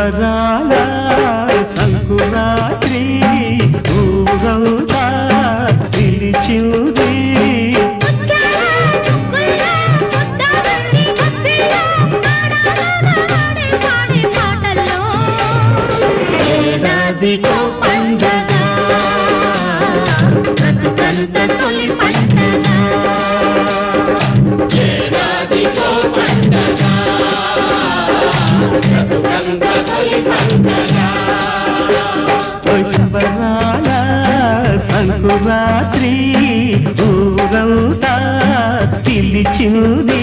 సంబరాల సంకురాత్రి ఊరంతా పిలిచింది. ఏడాదికో పండగ బ్రతుకంత తొలి పండగ. ఏడాదికో పండగ బ్రతుకంత తొలి పండగ. సంబరాల సంకురాత్రి ఊరంతా పిలిచింది.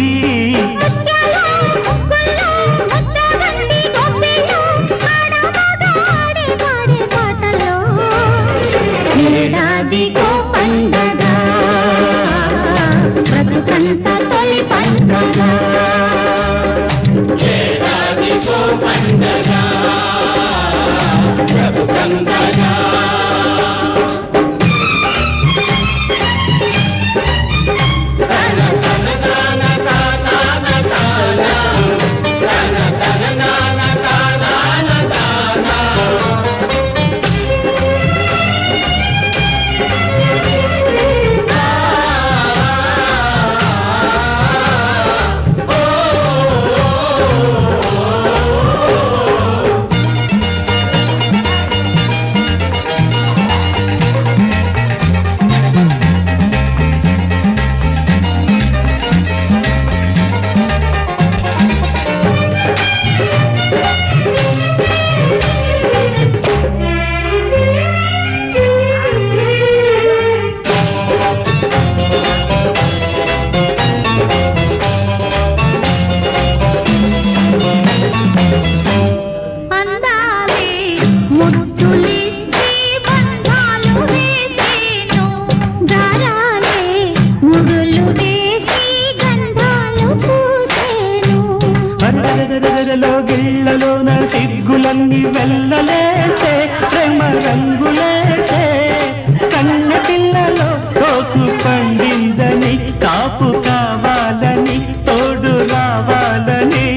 ఏడాదికో పండగ బ్రతుకంత తొలి పండగ. ఏడాదికో పండగ బ్రతుకంత. గిళ్ళలోన సిగ్గులన్నీ వెళ్ళలేసే ప్రేమ రంగులేసే. కన్న పిల్లలో సోకు పండిందని కాపు కావాలని తోడు రావాలని.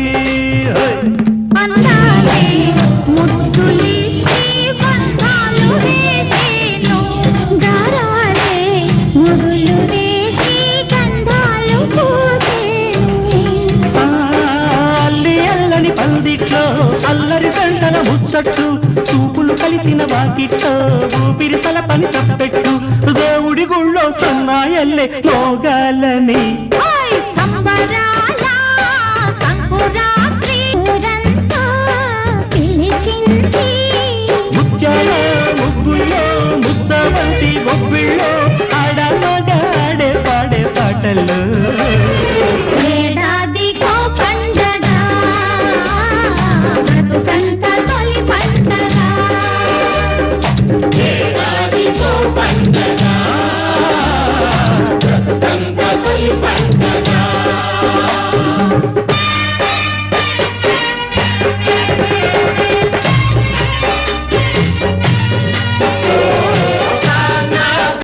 పందిట్లో అల్లరి తంటల ముచ్చట్టు చూపులు కలిసిన వాకిట్లో ఊపిరి సలపని తప్పెట్టు. దేవుడి గుళ్ళో సన్నాయల్లే మోగాలని. ముత్యాల ముగ్గుల్లో ముద్ద వంటి బొబ్బిళ్ళో ఆడ మగ ఆడే పాడే పాటల్లో